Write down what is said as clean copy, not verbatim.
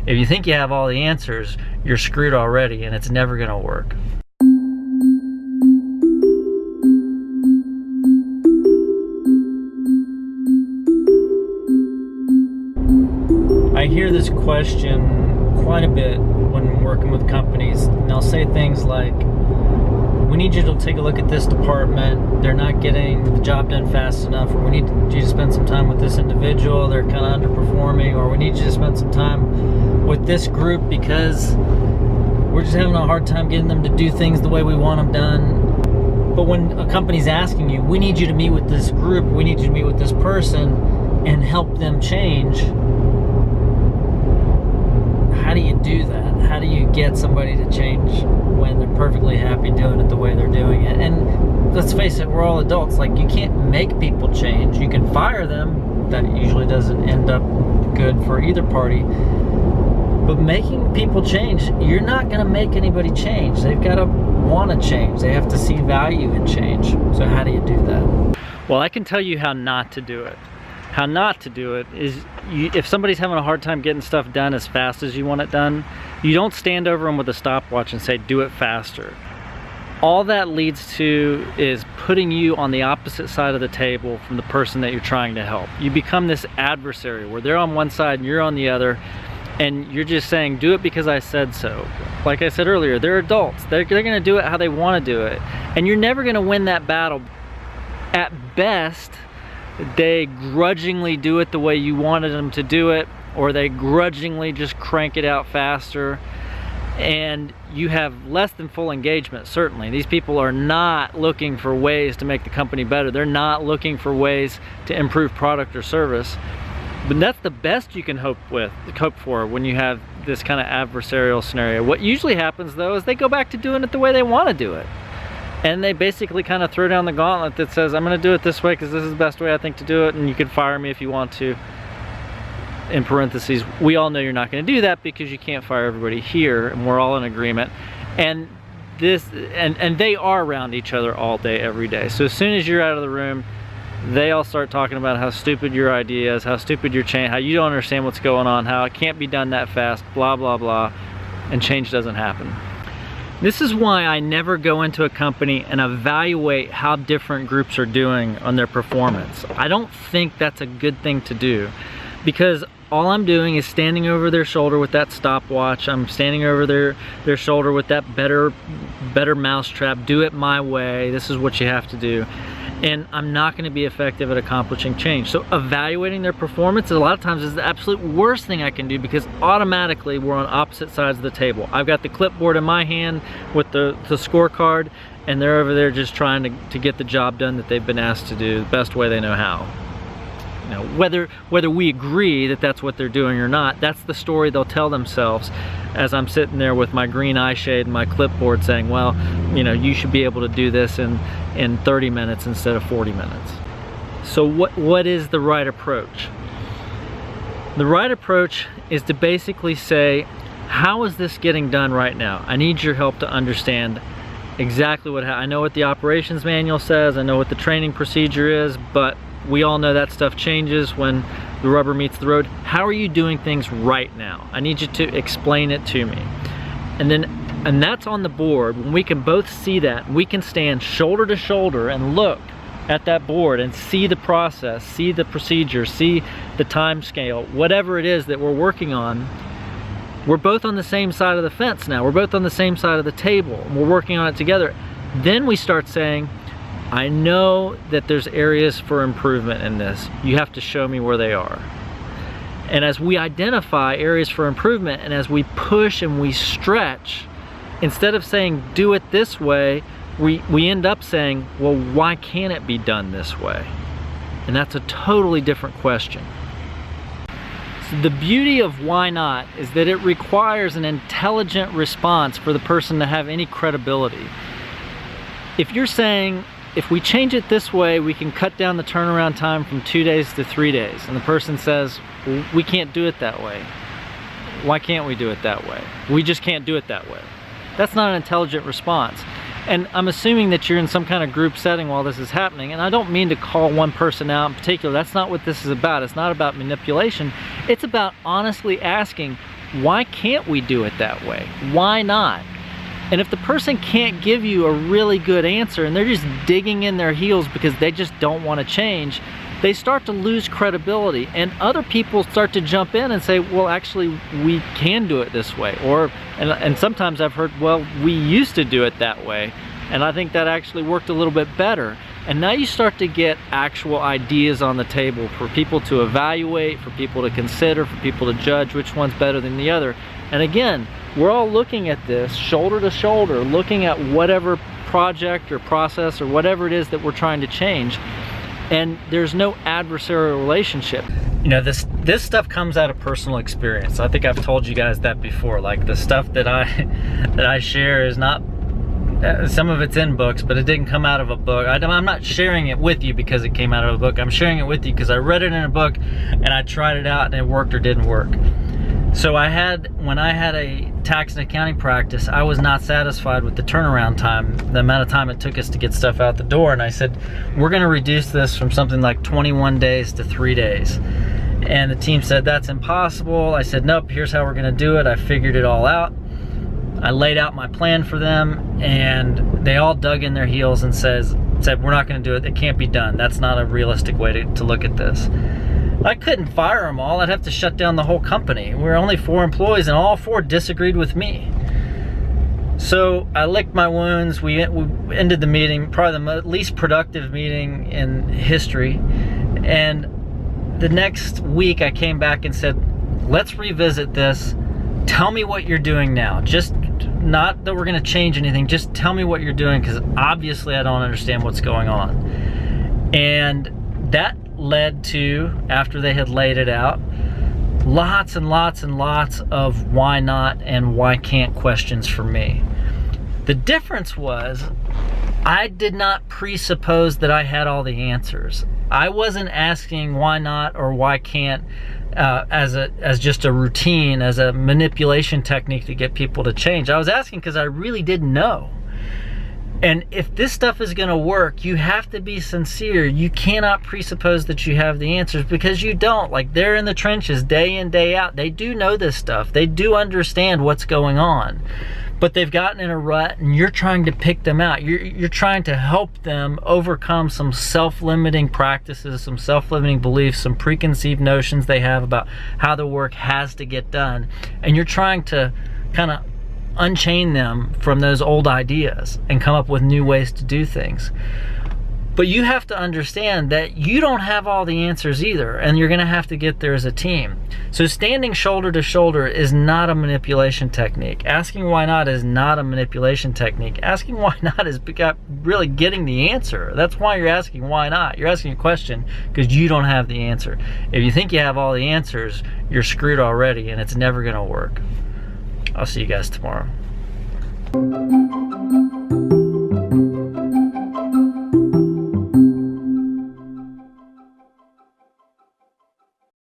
If you think you have all the answers, you're screwed already, and it's never gonna work. I hear this question quite a bit when working with companies, and they'll say things like, we need you to take a look at this department, they're not getting the job done fast enough, or we need you to spend some time with this individual, they're kind of underperforming, or we need you to spend some time with this group because we're just having a hard time getting them to do things the way we want them done. But when a company's asking you, we need you to meet with this group, we need you to meet with this person and help them change, how do you do that? How do you get somebody to change when they're perfectly happy doing it the way they're doing it? And let's face it, we're all adults. Like, you can't make people change. You can fire them. That usually doesn't end up good for either party. But making people change, you're not going to make anybody change. They've got to want to change. They have to see value in change. So how do you do that? Well, I can tell you how not to do it. How not to do it is, if somebody's having a hard time getting stuff done as fast as you want it done, you don't stand over them with a stopwatch and say, do it faster. All that leads to is putting you on the opposite side of the table from the person that you're trying to help. You become this adversary where they're on one side and you're on the other, and you're just saying, do it because I said so. Like I said earlier, they're adults. They're gonna do it how they wanna do it. And you're never gonna win that battle. At best, they grudgingly do it the way you wanted them to do it, or they grudgingly just crank it out faster, and you have less than full engagement. Certainly, these people are not looking for ways to make the company better. They're not looking for ways to improve product or service. But that's the best you can hope for when you have this kind of adversarial scenario. What usually happens though is they go back to doing it the way they want to do it. And they basically kind of throw down the gauntlet that says, I'm gonna do it this way because this is the best way I think to do it, and you can fire me if you want to. In parentheses, we all know you're not gonna do that because you can't fire everybody here, and we're all in agreement. And they are around each other all day, every day. So as soon as you're out of the room, they all start talking about how stupid your idea is, how stupid your change, how you don't understand what's going on, how it can't be done that fast, blah, blah, blah, and change doesn't happen. This is why I never go into a company and evaluate how different groups are doing on their performance. I don't think that's a good thing to do, because all I'm doing is standing over their shoulder with that stopwatch. I'm standing over their shoulder with that better mousetrap. Do it my way. This is what you have to do. And I'm not going to be effective at accomplishing change. So evaluating their performance a lot of times is the absolute worst thing I can do, because automatically we're on opposite sides of the table. I've got the clipboard in my hand with the scorecard, and they're over there just trying to get the job done that they've been asked to do the best way they know how. You know, whether we agree that that's what they're doing or not, that's the story they'll tell themselves as I'm sitting there with my green eye shade and my clipboard saying, well, you know, you should be able to do this in 30 minutes instead of 40 minutes. So what is the right approach? The right approach is to basically say, how is this getting done right now? I need your help to understand exactly I know what the operations manual says, I know what the training procedure is, but we all know that stuff changes when the rubber meets the road. How are you doing things right now? I need you to explain it to me. And that's on the board. When we can both see that, we can stand shoulder to shoulder and look at that board and see the process, see the procedure, see the time scale, whatever it is that we're working on. We're both on the same side of the fence now. We're both on the same side of the table, and we're working on it together. Then we start saying, I know that there's areas for improvement in this. You have to show me where they are. And as we identify areas for improvement, and as we push and we stretch, instead of saying do it this way, we end up saying, well, why can't it be done this way? And that's a totally different question. So the beauty of why not is that it requires an intelligent response for the person to have any credibility. If you're saying, if we change it this way, we can cut down the turnaround time from 2 days to 3 days. And the person says, well, we can't do it that way. Why can't we do it that way? We just can't do it that way. That's not an intelligent response. And I'm assuming that you're in some kind of group setting while this is happening. And I don't mean to call one person out in particular. That's not what this is about. It's not about manipulation. It's about honestly asking, why can't we do it that way? Why not? And if the person can't give you a really good answer and they're just digging in their heels because they just don't want to change, they start to lose credibility, and other people start to jump in and say, well, actually, we can do it this way. Or, and sometimes I've heard, well, we used to do it that way, and I think that actually worked a little bit better. And now you start to get actual ideas on the table for people to evaluate, for people to consider, for people to judge which one's better than the other. And again, we're all looking at this shoulder to shoulder, looking at whatever project or process or whatever it is that we're trying to change. And there's no adversarial relationship. You know, this stuff comes out of personal experience. I think I've told you guys that before. Like, the stuff that I share is not, some of it's in books, but it didn't come out of a book. I'm not sharing it with you because it came out of a book. I'm sharing it with you because I read it in a book and I tried it out and it worked or didn't work. So when I had a tax and accounting practice, I was not satisfied with the turnaround time, the amount of time it took us to get stuff out the door. And I said, we're gonna reduce this from something like 21 days to 3 days. And the team said, that's impossible. I said, nope, here's how we're gonna do it. I figured it all out. I laid out my plan for them, and they all dug in their heels and said, we're not gonna do it. It can't be done. That's not a realistic way to look at this. I couldn't fire them all. I'd have to shut down the whole company. We were only 4 employees and all 4 disagreed with me. So I licked my wounds. We ended the meeting, probably the least productive meeting in history. And the next week I came back and said, let's revisit this. Tell me what you're doing now. Just not that we're gonna change anything, just tell me what you're doing, because obviously I don't understand what's going on. And that led to, after they had laid it out, lots and lots and lots of why not and why can't questions for me. The difference was, I did not presuppose that I had all the answers. I wasn't asking why not or why can't as just a routine, as a manipulation technique to get people to change. I was asking because I really didn't know. And if this stuff is gonna work, you have to be sincere. You cannot presuppose that you have the answers, because you don't. Like, they're in the trenches day in, day out. They do know this stuff. They do understand what's going on. But they've gotten in a rut, and you're trying to pick them out. You're trying to help them overcome some self-limiting practices, some self-limiting beliefs, some preconceived notions they have about how the work has to get done. And you're trying to kind of unchain them from those old ideas and come up with new ways to do things. But you have to understand that you don't have all the answers either, and you're gonna have to get there as a team. So standing shoulder to shoulder is not a manipulation technique. Asking why not is not a manipulation technique. Asking why not is really getting the answer. That's why you're asking why not. You're asking a question because you don't have the answer. If you think you have all the answers, you're screwed already, and it's never gonna work. I'll see you guys tomorrow.